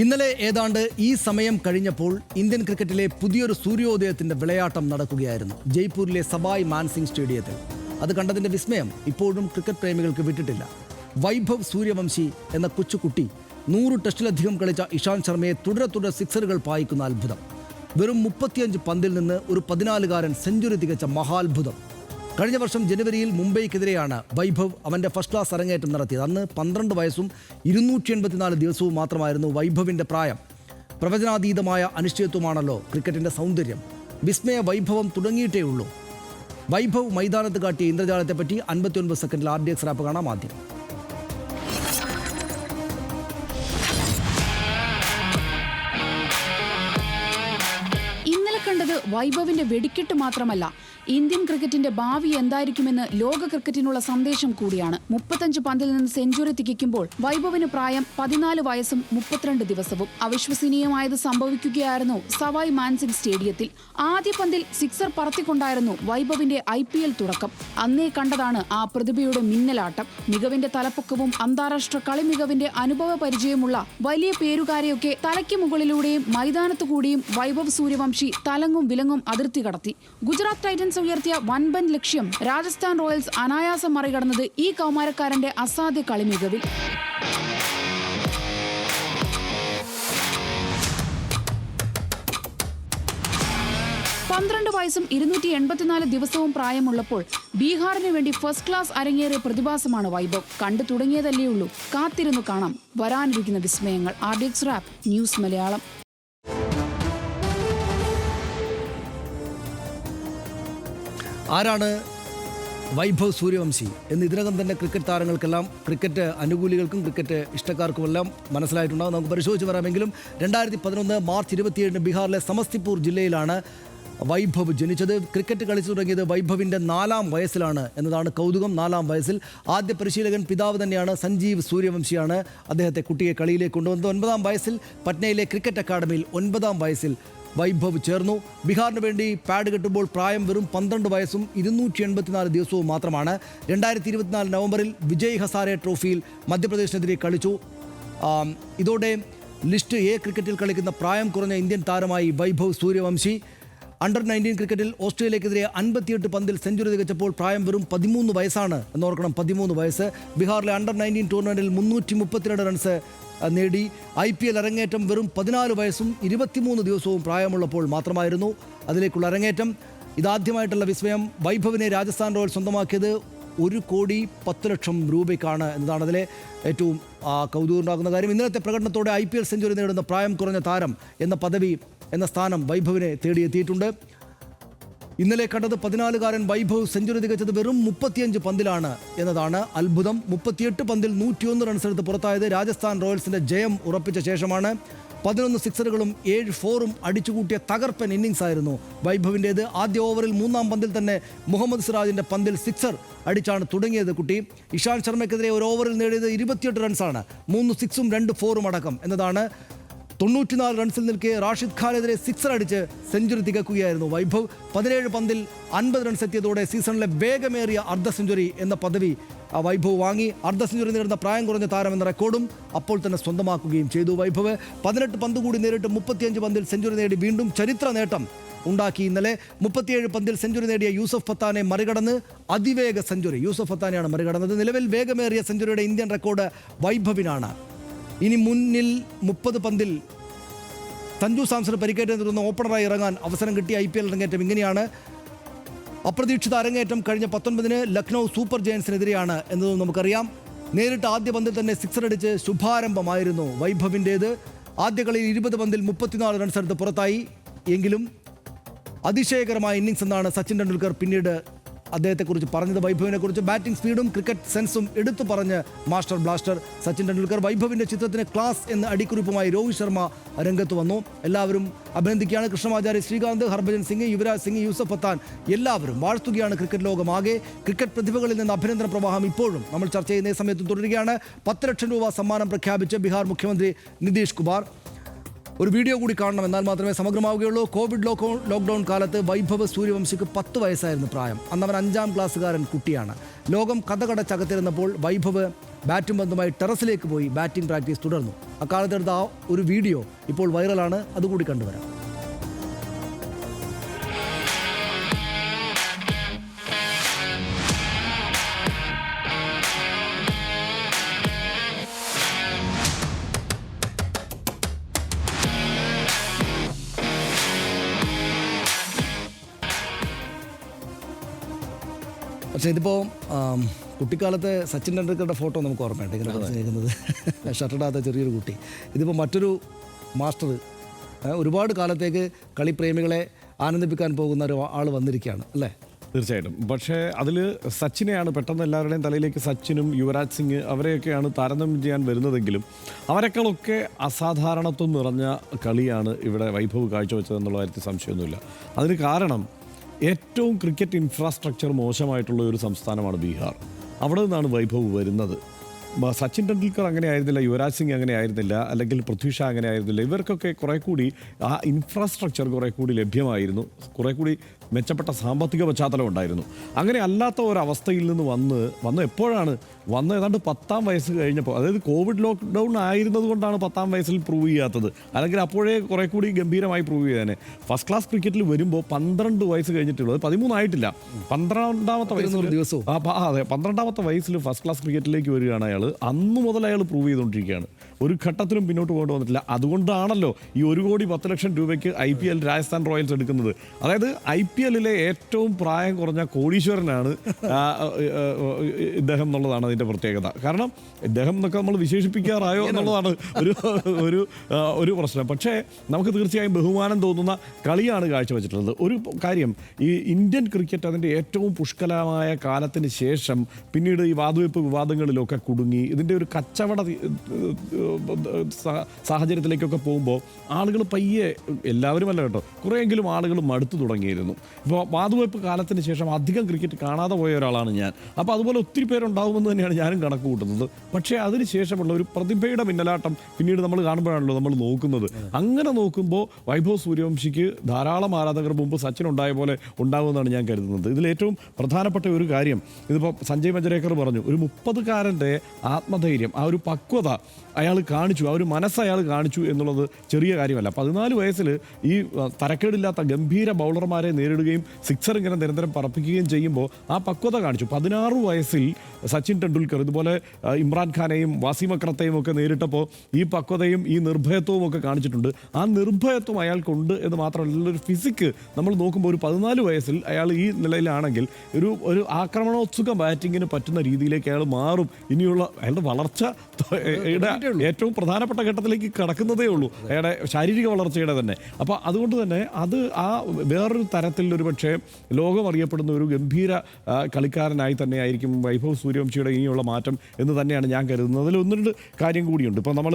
ഇന്നലെ ഏതാണ്ട് ഈ സമയം കഴിഞ്ഞപ്പോൾ ഇന്ത്യൻ ക്രിക്കറ്റിലെ പുതിയൊരു സൂര്യോദയത്തിന്റെ വിളയാട്ടം നടക്കുകയായിരുന്നു ജയ്പൂരിലെ സവായ് മാൻസിംഗ് സ്റ്റേഡിയത്തിൽ. അത് കണ്ടതിന്റെ വിസ്മയം ഇപ്പോഴും ക്രിക്കറ്റ് പ്രേമികൾക്ക് വിട്ടിട്ടില്ല. വൈഭവ് സൂര്യവംശി എന്ന കൊച്ചുകുട്ടി 100 ടെസ്റ്റിലധികം കളിച്ച ഇഷാന്ത് ശർമ്മയെ തുടരെ സിക്സറുകൾ പായിക്കുന്ന അത്ഭുതം. വെറും 35 പന്തിൽ നിന്ന് ഒരു 14-കാരൻ സെഞ്ചുറി തികച്ച മഹാത്ഭുതം. കഴിഞ്ഞ വർഷം ജനുവരിയിൽ മുംബൈക്കെതിരെയാണ് വൈഭവ് അവൻ്റെ ഫസ്റ്റ് ക്ലാസ് അരങ്ങേറ്റം നടത്തിയത്. അന്ന് 12 വയസ്സും 284 ദിവസവും മാത്രമായിരുന്നു വൈഭവിൻ്റെ പ്രായം. പ്രവചനാതീതമായ അനിശ്ചിതത്വമാണല്ലോ ക്രിക്കറ്റിൻ്റെ സൗന്ദര്യം. വിസ്മയ വൈഭവം തുടങ്ങിയിട്ടേ ഉള്ളൂ. വൈഭവ് മൈതാനത്ത് കാട്ടിയ ഇന്ദ്രജാലത്തെപ്പറ്റി 59 സെക്കൻഡിൽ RDX റാപ്പ് കാണാം ആദ്യം. ഇന്നലെ കണ്ടത് വൈഭവിന്റെ വെടിക്കെട്ട് മാത്രമല്ല, ഇന്ത്യൻ ക്രിക്കറ്റിന്റെ ഭാവി എന്തായിരിക്കുമെന്ന് ലോക ക്രിക്കറ്റിനുള്ള സന്ദേശം കൂടിയാണ്. 35 പന്തിൽ നിന്ന് സെഞ്ചുറി തികയ്ക്കുമ്പോൾ വൈഭവിന് പ്രായം 14 വയസ്സും 32 ദിവസവും. അവിശ്വസനീയമായത് സംഭവിക്കുകയായിരുന്നു സവായ് മാൻസിംഗ് സ്റ്റേഡിയത്തിൽ. ആദ്യ പന്തിൽ സിക്സർ പറത്തിക്കൊണ്ടായിരുന്നു വൈഭവിന്റെ IPL തുടക്കം. അന്നേ കണ്ടതാണ് ആ പ്രതിഭയുടെ മിന്നലാട്ടം. മികവിന്റെ തലപ്പൊക്കവും അന്താരാഷ്ട്ര കളി മികവിന്റെ അനുഭവ പരിചയമുള്ള വലിയ പേരുകാരെയൊക്കെ തലയ്ക്ക് മുകളിലൂടെയും മൈതാനത്തുകൂടിയും വൈഭവ് സൂര്യവംശി തലങ്ങും വിലങ്ങും അതിർത്തി കടത്തി. ഗുജറാത്ത് ടൈറ്റൻസ് ഉയർത്തിയ വൻപൻ ലക്ഷ്യം രാജസ്ഥാൻ റോയൽസ് അനായാസം മറികടന്നത് ഈ കൗമാരക്കാരന്റെ അസാധ്യ കളി മികവിൽ. പന്ത്രണ്ട് വയസ്സും 284 ദിവസവും പ്രായമുള്ളപ്പോൾ ബീഹാറിന് വേണ്ടി ഫസ്റ്റ് ക്ലാസ് അരങ്ങേറിയ പ്രതിഭാസമാണ് വൈഭവ്. കണ്ടു തുടങ്ങിയതല്ലേയുള്ളൂ, കാത്തിരുന്നു കാണാം വരാനിരിക്കുന്ന വിസ്മയങ്ങൾ. RDX rap news Malayalam. ആരാണ് വൈഭവ് സൂര്യവംശി എന്ന് ഇതിനകം തന്നെ ക്രിക്കറ്റ് താരങ്ങൾക്കെല്ലാം, ക്രിക്കറ്റ് അനുകൂലികൾക്കും ക്രിക്കറ്റ് ഇഷ്ടക്കാർക്കുമെല്ലാം മനസ്സിലായിട്ടുണ്ടാകും. നമുക്ക് പരിശോധിച്ച് പറയാമെങ്കിലും 2011 മാർച്ച് 27 ബീഹാറിലെ സമസ്തിപൂർ ജില്ലയിലാണ് വൈഭവ് ജനിച്ചത്. ക്രിക്കറ്റ് കളിച്ചു തുടങ്ങിയത് വൈഭവിൻ്റെ 4-ാം വയസ്സിലാണ് എന്നതാണ് കൗതുകം. 4-ാം വയസ്സിൽ ആദ്യ പരിശീലകൻ പിതാവ് തന്നെയാണ്. സഞ്ജീവ് സൂര്യവംശിയാണ് അദ്ദേഹത്തെ കുട്ടിയെ കളിയിലേക്ക് കൊണ്ടുവന്നത്. 9-ാം വയസ്സിൽ പട്നയിലെ ക്രിക്കറ്റ് അക്കാദമിയിൽ 9-ാം വയസ്സിൽ വൈഭവ് ചേർന്നു. ബീഹാറിന് വേണ്ടി പാഡ് കെട്ടുമ്പോൾ പ്രായം വെറും 12 വയസ്സും 284 ദിവസവും മാത്രമാണ്. 2024 നവംബറിൽ വിജയ് ഹസാരെ ട്രോഫിയിൽ മധ്യപ്രദേശിനെതിരെ കളിച്ചു. ഇതോടെ ലിസ്റ്റ് എ ക്രിക്കറ്റിൽ കളിക്കുന്ന പ്രായം കുറഞ്ഞ ഇന്ത്യൻ താരമായി വൈഭവ് സൂര്യവംശി. അണ്ടർ-19 ക്രിക്കറ്റിൽ ഓസ്ട്രേലിയക്കെതിരെ 58 പന്തിൽ സെഞ്ചുറി തികച്ചപ്പോൾ പ്രായം വെറും 13 വയസ്സാണ് എന്നോർക്കണം. 13 വയസ്സ്. ബീഹാറിലെ അണ്ടർ-19 ടൂർണമെൻറ്റിൽ 332 റൺസ് നേടി. IPL അരങ്ങേറ്റം വെറും 14 വയസ്സും 23 ദിവസവും പ്രായമുള്ളപ്പോൾ മാത്രമായിരുന്നു അതിലേക്കുള്ള അരങ്ങേറ്റം. ഇതാദ്യമായിട്ടുള്ള വിസ്മയം. വൈഭവിനെ രാജസ്ഥാൻ റോയൽസ് സ്വന്തമാക്കിയത് 1,10,00,000 രൂപയ്ക്കാണ് എന്നതാണ് അതിലെ ഏറ്റവും കൗതുകമുണ്ടാകുന്ന കാര്യം. ഇന്നലത്തെ പ്രകടനത്തോടെ IPL സെഞ്ചുറി നേടുന്ന പ്രായം കുറഞ്ഞ താരം എന്ന പദവി എന്ന സ്ഥാനം വൈഭവിനെ തേടിയെത്തിയിട്ടുണ്ട്. ഇന്നലെ കണ്ടത് 14-കാരൻ വൈഭവ് സെഞ്ചുറി തികച്ചത് വെറും 35 പന്തിലാണ് എന്നതാണ് അത്ഭുതം. 38 പന്തിൽ 101 റൺസ് എടുത്ത് പുറത്തായത് രാജസ്ഥാൻ റോയൽസിന്റെ ജയം ഉറപ്പിച്ച ശേഷമാണ്. 11 സിക്സറുകളും 7 ഫോറും അടിച്ചുകൂട്ടിയ തകർപ്പൻ ഇന്നിംഗ്സ് ആയിരുന്നു വൈഭവിൻ്റേത്. ആദ്യ ഓവറിൽ 3-ാം പന്തിൽ തന്നെ മുഹമ്മദ് സിറാജിന്റെ പന്തിൽ സിക്സർ അടിച്ചാണ് തുടങ്ങിയത് കുട്ടി. ഇഷാന്ത് ശർമ്മയ്ക്കെതിരെ ഒരു ഓവറിൽ നേടിയത് 28 റൺസാണ്. 3 സിക്സും 2 ഫോറും അടക്കം എന്നതാണ്. 94 റൺസിൽ നിൽക്കെ റാഷിദ് ഖാനെതിരെ സിക്സർ അടിച്ച് സെഞ്ചുറി തികക്കുകയായിരുന്നു വൈഭവ്. 17 പന്തിൽ 50 റൺസ് എത്തിയതോടെ സീസണിലെ വേഗമേറിയ അർദ്ധ സെഞ്ചുറി എന്ന പദവി വൈഭവ് വാങ്ങി. അർദ്ധ സെഞ്ചുറി നേടുന്ന പ്രായം കുറഞ്ഞ താരം എന്ന റെക്കോർഡും അപ്പോൾ തന്നെ സ്വന്തമാക്കുകയും ചെയ്തു വൈഭവ്. 18 പന്ത് കൂടി നേരിട്ട് 35 പന്തിൽ സെഞ്ചുറി നേടി വീണ്ടും ചരിത്ര നേട്ടം ഉണ്ടാക്കി. ഇന്നലെ 37 പന്തിൽ സെഞ്ചുറി നേടിയ യൂസഫ് പത്താനെ മറികടന്ന് അതിവേഗ സെഞ്ചുറി യൂസഫ് പത്താനെയാണ് മറികടന്നത്. നിലവിൽ വേഗമേറിയ സെഞ്ചുറിയുടെ ഇന്ത്യൻ റെക്കോർഡ് വൈഭവിനാണ്. ഇനി മുന്നിൽ 30 പന്തിൽ സഞ്ജു സാംസണ് പരിക്കേറ്റ തുടർന്ന് ഓപ്പണറായി ഇറങ്ങാൻ അവസരം കിട്ടിയ IPL അരങ്ങേറ്റം ഇങ്ങനെയാണ്. അപ്രതീക്ഷിത അരങ്ങേറ്റം കഴിഞ്ഞ 19-ന് ലക്നൗ സൂപ്പർ ജയൻസിനെതിരെയാണ് എന്നതും നമുക്കറിയാം. നേരിട്ട് ആദ്യ പന്തിൽ തന്നെ സിക്സർ അടിച്ച് ശുഭാരംഭമായിരുന്നു വൈഭവിൻ്റേത്. ആദ്യ കളിയിൽ 20 പന്തിൽ 34 റൺസ് എടുത്ത് പുറത്തായി. എങ്കിലും അതിശയകരമായ ഇന്നിംഗ്സ് എന്നാണ് സച്ചിൻ ടെണ്ടുൽക്കർ പിന്നീട് അദ്ദേഹത്തെക്കുറിച്ച് പറഞ്ഞത്. വൈഭവിനെക്കുറിച്ച് ബാറ്റിംഗ് സ്പീഡും ക്രിക്കറ്റ് സെൻസും എടുത്തു പറഞ്ഞ് മാസ്റ്റർ ബ്ലാസ്റ്റർ സച്ചിൻ ടെണ്ടുൽക്കർ. വൈഭവിൻ്റെ ചിത്രത്തിന് ക്ലാസ് എന്ന അടിക്കുറിപ്പുമായി രോഹിത് ശർമ്മ രംഗത്ത് വന്നു. എല്ലാവരും അഭിനന്ദിക്കുകയാണ്. കൃഷ്ണമാചാരി, ശ്രീകാന്ത്, ഹർഭജൻ സിംഗ്, യുവരാജ് സിംഗ്, യൂസഫ് പത്താൻ എല്ലാവരും വാഴ്ത്തുകയാണ് ക്രിക്കറ്റ് ലോകമാകെ. ക്രിക്കറ്റ് പ്രതിഭകളിൽ നിന്ന് അഭിനന്ദന പ്രവാഹം ഇപ്പോഴും നമ്മൾ ചർച്ച ചെയ്യുന്ന സമയത്ത് തുടരുകയാണ്. 10 ലക്ഷം രൂപ സമ്മാനം പ്രഖ്യാപിച്ച് ബീഹാർ മുഖ്യമന്ത്രി നിതീഷ് കുമാർ. ഒരു വീഡിയോ കൂടി കാണണം, എന്നാൽ മാത്രമേ സമഗ്രമാവുകയുള്ളൂ. കോവിഡ് ലോക്ക്ഡൗൺ കാലത്ത് വൈഭവ് സൂര്യവംശിക്ക് 10 വയസ്സായിരുന്നു പ്രായം. അന്നവൻ 5-ാം ക്ലാസ്സുകാരൻ കുട്ടിയാണ്. ലോകം കഥകടച്ചകത്തിരുന്നപ്പോൾ വൈഭവ് ബാറ്റും പന്തുമായി ടെറസിലേക്ക് പോയി ബാറ്റിംഗ് പ്രാക്ടീസ് തുടർന്നു. അക്കാലത്തെടുത്ത ആ ഒരു വീഡിയോ ഇപ്പോൾ വൈറലാണ്, അതുകൂടി കണ്ടുവരാം. പക്ഷേ ഇതിപ്പോൾ കുട്ടിക്കാലത്തെ സച്ചിൻ ടെണ്ടുൽക്കറുടെ ഫോട്ടോ നമുക്ക് ഓർമ്മയുണ്ട്, ഇങ്ങനെ പറഞ്ഞിരിക്കുന്നത് ഷർട്ടിടാത്ത ചെറിയൊരു കുട്ടി. ഇതിപ്പോൾ മറ്റൊരു മാസ്റ്റർ, ഒരുപാട് കാലത്തേക്ക് കളിപ്രേമികളെ ആനന്ദിപ്പിക്കാൻ പോകുന്ന ഒരു ആൾ വന്നിരിക്കുകയാണ് അല്ലേ? തീർച്ചയായിട്ടും. പക്ഷേ അതിൽ സച്ചിനെയാണ് പെട്ടെന്ന് എല്ലാവരുടെയും തലയിലേക്ക് സച്ചിനും യുവരാജ് സിംഗ് അവരെയൊക്കെയാണ് താരതമ്യം ചെയ്യാൻ വരുന്നതെങ്കിലും അവരെക്കാളൊക്കെ അസാധാരണത്വം നിറഞ്ഞ കളിയാണ് ഇവിടെ വൈഭവ് കാഴ്ചവെച്ചതെന്നുള്ള കാര്യത്തിൽ സംശയമൊന്നുമില്ല. അതിന് കാരണം ഏറ്റവും ക്രിക്കറ്റ് ഇൻഫ്രാസ്ട്രക്ചർ മോശമായിട്ടുള്ള ഒരു സംസ്ഥാനമാണ് ബീഹാർ. അവിടെ നിന്നാണ് വൈഭവ് വരുന്നത്. സച്ചിൻ ടെണ്ടുൽക്കർ അങ്ങനെ ആയിരുന്നില്ല, യുവരാജ് സിംഗ് അങ്ങനെ ആയിരുന്നില്ല, അല്ലെങ്കിൽ പൃഥ്വി ഷാ അങ്ങനെ ആയിരുന്നില്ല. ഇവർക്കൊക്കെ കുറേ കൂടി ആ ഇൻഫ്രാസ്ട്രക്ചർ കുറേ കൂടി ലഭ്യമായിരുന്നു, കുറേ കൂടി മെച്ചപ്പെട്ട സാമ്പത്തിക പശ്ചാത്തലം ഉണ്ടായിരുന്നു. അങ്ങനെ അല്ലാത്ത ഒരവസ്ഥയിൽ നിന്ന് വന്ന് എപ്പോഴാണ് വന്ന് ഏതാണ്ട് 10-ാം വയസ്സ് കഴിഞ്ഞപ്പോൾ, അതായത് കോവിഡ് ലോക്ക്ഡൗൺ ആയിരുന്നത് കൊണ്ടാണ് 10-ാം വയസ്സിൽ പ്രൂവ് ചെയ്യാത്തത്. അല്ലെങ്കിൽ അപ്പോഴേ കുറേ കൂടി ഗംഭീരമായി പ്രൂവ് ചെയ്തേനെ. ഫസ്റ്റ് ക്ലാസ് ക്രിക്കറ്റിൽ വരുമ്പോൾ 12 വയസ്സ് കഴിഞ്ഞിട്ടുള്ളത്, 13 ആയിട്ടില്ല, 12ാമത്തെ വയസ്സിൽ ദിവസവും അതെ 12ാമത്തെ വയസ്സിൽ ഫസ്റ്റ് ക്ലാസ് ക്രിക്കറ്റിലേക്ക് വരികയാണ് അയാൾ. അന്ന് മുതൽ അയാൾ പ്രൂവ് ചെയ്തുകൊണ്ടിരിക്കുകയാണ്. ഒരു ഘട്ടത്തിലും പിന്നോട്ട് പോകേണ്ടി വന്നിട്ടില്ല. അതുകൊണ്ടാണല്ലോ ഈ 1,10,00,000 രൂപയ്ക്ക് IPL രാജസ്ഥാൻ റോയൽസ് എടുക്കുന്നത്. അതായത് IPL-ലെ ഏറ്റവും പ്രായം കുറഞ്ഞ കോടീശ്വരനാണ് ഇദ്ദേഹം എന്നുള്ളതാണ് അതിൻ്റെ പ്രത്യേകത. കാരണം ഇദ്ദേഹം എന്നൊക്കെ നമ്മൾ വിശേഷിപ്പിക്കാറായോ എന്നുള്ളതാണ് ഒരു പ്രശ്നം. പക്ഷേ നമുക്ക് തീർച്ചയായും ബഹുമാനം തോന്നുന്ന കളിയാണ് കാഴ്ചവെച്ചിട്ടുള്ളത്. ഒരു കാര്യം, ഈ ഇന്ത്യൻ ക്രിക്കറ്റ് അതിൻ്റെ ഏറ്റവും പുഷ്കലമായ കാലത്തിന് ശേഷം പിന്നീട് ഈ വാതുവെപ്പ് വിവാദങ്ങളിലൊക്കെ കുടുങ്ങി ഇതിൻ്റെ ഒരു കച്ചവട സാഹചര്യത്തിലേക്കൊക്കെ പോകുമ്പോൾ ആളുകൾ പയ്യെ, എല്ലാവരുമല്ല കേട്ടോ, കുറേയെങ്കിലും ആളുകൾ മടുത്തു തുടങ്ങിയിരുന്നു. ഇപ്പോൾ വാതുവെപ്പ് കാലത്തിന് ശേഷം അധികം ക്രിക്കറ്റ് കാണാതെ പോയ ഒരാളാണ് ഞാൻ. അപ്പോൾ അതുപോലെ ഒത്തിരി പേരുണ്ടാവുമെന്ന് തന്നെയാണ് ഞാനും കണക്ക് കൂട്ടുന്നത്. പക്ഷേ അതിന് ശേഷമുള്ള ഒരു പ്രതിഭയുടെ മിന്നലാട്ടം പിന്നീട് നമ്മൾ കാണുമ്പോഴാണല്ലോ നമ്മൾ നോക്കുന്നത്. അങ്ങനെ നോക്കുമ്പോൾ വൈഭവ് സൂര്യവംശിക്ക് ധാരാളം ആരാധകർ മുമ്പ് സച്ചിൻ ഉണ്ടായ പോലെ ഉണ്ടാകുമെന്നാണ് ഞാൻ കരുതുന്നത്. ഇതിലേറ്റവും പ്രധാനപ്പെട്ട ഒരു കാര്യം, ഇതിപ്പോൾ സഞ്ജയ് മഞ്ജരേക്കർ പറഞ്ഞു, ഒരു 30-കാരൻ്റെ ആത്മധൈര്യം, ആ ഒരു പക്വത അയാൾ കാണിച്ചു, ആ ഒരു മനസ്സ് അയാൾ കാണിച്ചു എന്നുള്ളത് ചെറിയ കാര്യമല്ല. 14 വയസ്സിൽ ഈ തരക്കേടില്ലാത്ത ഗംഭീര ബൗളർമാരെ നേരിടുകയും സിക്സർ ഇങ്ങനെ നിരന്തരം പറപ്പിക്കുകയും ചെയ്യുമ്പോൾ ആ പക്വത കാണിച്ചു. 16 വയസ്സിൽ സച്ചിൻ ടെണ്ടുൽക്കർ ഇതുപോലെ ഇമ്രാൻഖാനെയും വാസിം അക്രത്തെയും ഒക്കെ നേരിട്ടപ്പോൾ ഈ പക്വതയും ഈ നിർഭയത്വവും ഒക്കെ കാണിച്ചിട്ടുണ്ട്. ആ നിർഭയത്വം അയാൾക്കുണ്ട് എന്ന് മാത്രമല്ല, ഒരു ഫിസിക്ക് നമ്മൾ നോക്കുമ്പോൾ ഒരു 14 വയസ്സിൽ അയാൾ ഈ നിലയിലാണെങ്കിൽ ഒരു ആക്രമണോത്സുക ബാറ്റിങ്ങിന് പറ്റുന്ന രീതിയിലേക്ക് അയാൾ മാറും. ഇനിയുള്ള അയാളുടെ വളർച്ചയുടെ ഏറ്റവും പ്രധാനപ്പെട്ട ഘട്ടത്തിലേക്ക് കടക്കുന്നതേ ഉള്ളൂ, അയാളുടെ ശാരീരിക വളർച്ചയുടെ തന്നെ. അപ്പോൾ അതുകൊണ്ട് തന്നെ അത് ആ വേറൊരു തരത്തിൽ ഒരു പക്ഷേ ലോകം അറിയപ്പെടുന്ന ഒരു ഗംഭീര കളിക്കാരനായി തന്നെയായിരിക്കും വൈഭവ് സൂര്യവംശിയുടെ ഇനിയുള്ള മാറ്റം എന്ന് തന്നെയാണ് ഞാൻ കരുതുന്നത്. അതിൽ 1-2 കാര്യം കൂടിയുണ്ട്. ഇപ്പോൾ നമ്മൾ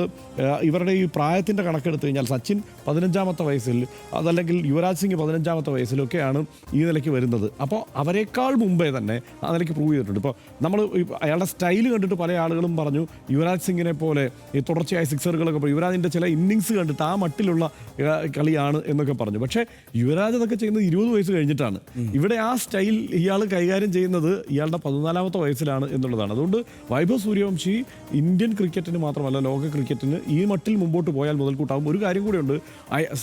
ഇവരുടെ ഈ പ്രായത്തിൻ്റെ കണക്കെടുത്ത് കഴിഞ്ഞാൽ സച്ചിൻ 15-ാമത്തെ വയസ്സിൽ, അതല്ലെങ്കിൽ യുവരാജ് സിംഗ് 15-ാമത്തെ വയസ്സിലൊക്കെയാണ് ഈ നിലയ്ക്ക് വരുന്നത്. അപ്പോൾ അവരെക്കാൾ മുമ്പേ തന്നെ ആ നിലയ്ക്ക് പ്രൂവ് ചെയ്തിട്ടുണ്ട്. ഇപ്പോൾ നമ്മൾ അയാളുടെ സ്റ്റൈൽ കണ്ടിട്ട് പല ആളുകളും പറഞ്ഞു യുവരാജ് സിംഗിനെ പോലെ ഈ തുടർച്ചയായ സിക്സറുകളൊക്കെ പറയും, യുവരാജിൻ്റെ ചില ഇന്നിങ്സ് കണ്ടിട്ട് ആ മട്ടിലുള്ള കളിയാണ് എന്നൊക്കെ പറഞ്ഞു. പക്ഷേ യുവരാജ് അതൊക്കെ ചെയ്യുന്നത് 20 വയസ്സ് കഴിഞ്ഞിട്ടാണ്. ഇവിടെ ആ സ്റ്റൈൽ ഇയാൾ കൈകാര്യം ചെയ്യുന്നത് ഇയാളുടെ 14-ാമത്തെ വയസ്സിലാണ് എന്നുള്ളതാണ്. അതുകൊണ്ട് വൈഭവ് സൂര്യവംശി ഇന്ത്യൻ ക്രിക്കറ്റിന് മാത്രമല്ല ലോക ക്രിക്കറ്റിന് ഈ മട്ടിൽ മുമ്പോട്ട് പോയാൽ മുതൽക്കൂട്ടാവും. ഒരു കാര്യം കൂടിയുണ്ട്,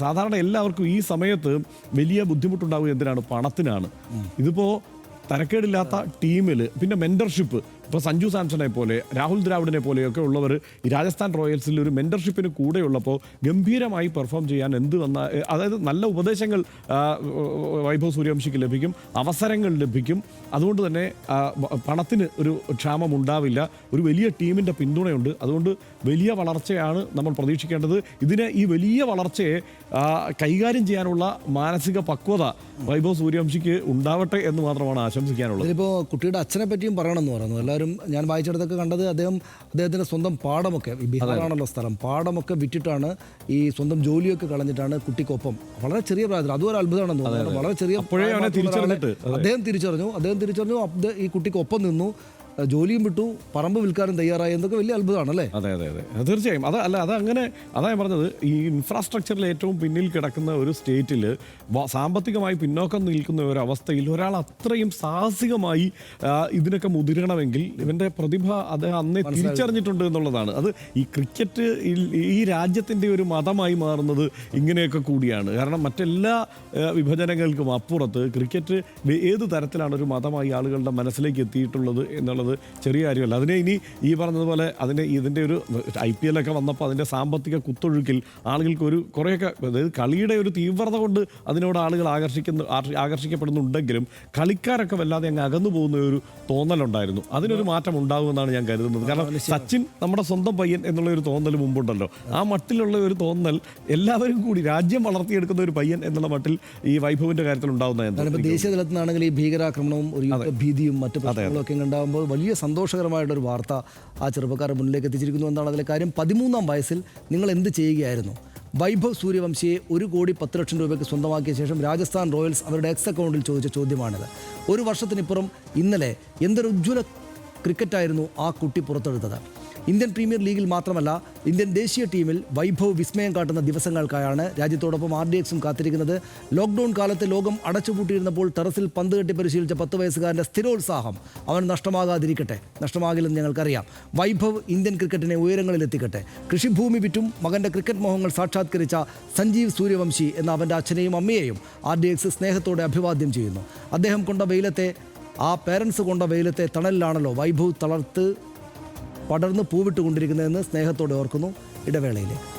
സാധാരണ എല്ലാവർക്കും ഈ സമയത്ത് വലിയ ബുദ്ധിമുട്ടുണ്ടാവുക എന്തിനാണ്? പണത്തിനാണ്. ഇതിപ്പോൾ തരക്കേടില്ലാത്ത ടീമിൽ പിന്നെ മെൻറ്റർഷിപ്പ്, ഇപ്പോൾ സഞ്ജു സാംസണെ പോലെ രാഹുൽ ദ്രാവിഡിനെ പോലെയൊക്കെ ഉള്ളവർ ഈ രാജസ്ഥാൻ റോയൽസിൽ ഒരു മെൻറ്റർഷിപ്പിന് കൂടെയുള്ളപ്പോൾ ഗംഭീരമായി പെർഫോം ചെയ്യാൻ അതായത് നല്ല ഉപദേശങ്ങൾ വൈഭവ് സൂര്യവംശിക്ക് ലഭിക്കും, അവസരങ്ങൾ ലഭിക്കും. അതുകൊണ്ട് തന്നെ പണത്തിന് ഒരു ക്ഷാമം ഉണ്ടാവില്ല. ഒരു വലിയ ടീമിൻ്റെ പിന്തുണയുണ്ട്. അതുകൊണ്ട് വലിയ വളർച്ചയാണ് നമ്മൾ പ്രതീക്ഷിക്കേണ്ടത്. ഈ വലിയ വളർച്ചയെ കൈകാര്യം ചെയ്യാനുള്ള മാനസിക പക്വത വൈഭവ് സൂര്യവംശിക്ക് ഉണ്ടാവട്ടെ എന്ന് മാത്രമാണ് ആശംസിക്കാനുള്ളത്. ഇതിപ്പോൾ കുട്ടിയുടെ അച്ഛനെ പറ്റിയും പറയണമെന്ന് പറയുന്നു. എല്ലാവരും ഞാൻ വായിച്ചെടുത്തൊക്കെ കണ്ടത് അദ്ദേഹത്തിൻ്റെ സ്വന്തം പാടമൊക്കെ, ബീഹാറാണല്ലോ സ്ഥലം, പാടമൊക്കെ വിറ്റിട്ടാണ് ഈ സ്വന്തം ജോലിയൊക്കെ കളഞ്ഞിട്ടാണ് കുട്ടിക്കൊപ്പം വളരെ ചെറിയ പ്രായത്തിൽ, അതും ഒരു അത്ഭുതമാണെന്ന് തോന്നുന്നു, വളരെ ചെറിയ അദ്ദേഹം തിരിച്ചറിഞ്ഞു ഈ കുട്ടിക്കൊപ്പം നിന്നു. ജോലിയും വിട്ടു, പറമ്പ് വിൽക്കാനും തയ്യാറായി, എന്തൊക്കെ വലിയ അത്ഭുതമാണല്ലേ? അതെ അതെ അതെ, തീർച്ചയായും. അതങ്ങനെ അതാ ഞാൻ പറഞ്ഞത്, ഈ ഇൻഫ്രാസ്ട്രക്ചറിൽ ഏറ്റവും പിന്നിൽ കിടക്കുന്ന ഒരു സ്റ്റേറ്റിൽ സാമ്പത്തികമായി പിന്നോക്കം നിൽക്കുന്ന ഒരു അവസ്ഥയിൽ ഒരാൾ അത്രയും സാഹസികമായി ഇതിനൊക്കെ മുതിരണമെങ്കിൽ ഇവൻ്റെ പ്രതിഭ അദ്ദേഹം അന്നേ തിരിച്ചറിഞ്ഞിട്ടുണ്ട് എന്നുള്ളതാണ്. അത് ഈ ക്രിക്കറ്റ് ഈ രാജ്യത്തിൻ്റെ ഒരു മതമായി മാറുന്നത് ഇങ്ങനെയൊക്കെ കൂടിയാണ്. കാരണം മറ്റെല്ലാ വിഭജനങ്ങൾക്കും അപ്പുറത്ത് ക്രിക്കറ്റ് ഏത് തരത്തിലാണ് ഒരു മതമായി ആളുകളുടെ മനസ്സിലേക്ക് എത്തിയിട്ടുള്ളത് എന്നുള്ളത് ചെറിയ കാര്യമല്ല. അതിനെ ഇനി ഈ പറഞ്ഞതുപോലെ ഇതിൻ്റെ ഒരു IPL ഒക്കെ വന്നപ്പോൾ അതിൻ്റെ സാമ്പത്തിക കുത്തൊഴുക്കിൽ ആളുകൾക്ക് ഒരു കുറേയൊക്കെ, അതായത് കളിയുടെ ഒരു തീവ്രത കൊണ്ട് അതിനോട് ആളുകൾ ആകർഷിക്കപ്പെടുന്നുണ്ടെങ്കിലും കളിക്കാരൊക്കെ വല്ലാതെ അങ്ങ് അകന്നു പോകുന്ന ഒരു തോന്നലുണ്ടായിരുന്നു. അതിനൊരു മാറ്റം ഉണ്ടാകുമെന്നാണ് ഞാൻ കരുതുന്നത്. കാരണം സച്ചിൻ നമ്മുടെ സ്വന്തം പയ്യൻ എന്നുള്ള ഒരു തോന്നൽ മുമ്പുണ്ടല്ലോ, ആ മട്ടിലുള്ള ഒരു തോന്നൽ എല്ലാവരും കൂടി രാജ്യം വളർത്തിയെടുക്കുന്ന ഒരു പയ്യൻ എന്നുള്ള മട്ടിൽ ഈ വൈഭവിൻ്റെ കാര്യത്തിൽ ഉണ്ടാകുന്ന ദേശീയ തലത്തിൽ നിന്നാണെങ്കിൽ ഈ ഭീകരാക്രമണവും ഒരു യുദ്ധഭീതിയും മറ്റു പ്രശ്നങ്ങളൊക്കെ ഉണ്ടാകുമ്പോൾ വലിയ സന്തോഷകരമായിട്ടൊരു വാർത്ത ആ ചെറുപ്പക്കാരുടെ മുന്നിലേക്ക് എത്തിച്ചിരിക്കുന്നു എന്നാണ് അതിലെ കാര്യം. 13-ാം വയസ്സിൽ നിങ്ങൾ എന്ത് ചെയ്യുകയായിരുന്നു? വൈഭവ് സൂര്യവംശിയെ 1,10,00,000 രൂപയ്ക്ക് സ്വന്തമാക്കിയ ശേഷം രാജസ്ഥാൻ റോയൽസ് അവരുടെ എക്സ് അക്കൗണ്ടിൽ ചോദിച്ച ചോദ്യമാണിത്. ഒരു വർഷത്തിനിപ്പുറം ഇന്നലെ എന്തൊരു ഉജ്ജ്വല ക്രിക്കറ്റായിരുന്നു ആ കുട്ടി പുറത്തെടുത്തത്. ഇന്ത്യൻ പ്രീമിയർ ലീഗിൽ മാത്രമല്ല, ഇന്ത്യൻ ദേശീയ ടീമിൽ വൈഭവ് വിസ്മയം കാട്ടുന്ന ദിവസങ്ങൾക്കായാണ് രാജ്യത്തോടൊപ്പം RDX കാത്തിരിക്കുന്നത്. ലോക്ക്ഡൗൺ കാലത്ത് ലോകം അടച്ചുപൂട്ടിയിരുന്നപ്പോൾ ടെറസിൽ പന്ത് കെട്ടി പരിശീലിച്ച 10 വയസ്സുകാരൻ്റെ സ്ഥിരോത്സാഹം അവൻ നഷ്ടമാകില്ലെന്ന് ഞങ്ങൾക്കറിയാം. വൈഭവ് ഇന്ത്യൻ ക്രിക്കറ്റിനെ ഉയരങ്ങളിലെത്തിക്കട്ടെ. കൃഷിഭൂമി വിറ്റും മകൻ്റെ ക്രിക്കറ്റ് മോഹങ്ങൾ സാക്ഷാത്കരിച്ച സഞ്ജീവ് സൂര്യവംശി എന്ന അവൻ്റെ അച്ഛനെയും അമ്മയെയും RDX സ്നേഹത്തോടെ അഭിവാദ്യം ചെയ്യുന്നു. അദ്ദേഹം കൊണ്ട വെയിലത്തെ, ആ പേരൻസ് കൊണ്ട വെയിലത്തെ തണലിലാണല്ലോ വൈഭവ് പടർന്ന് പൂവിട്ടുകൊണ്ടിരിക്കുന്നതെന്ന് സ്നേഹത്തോടെ ഓർക്കുന്നു. ഇടവേളയിലേക്ക്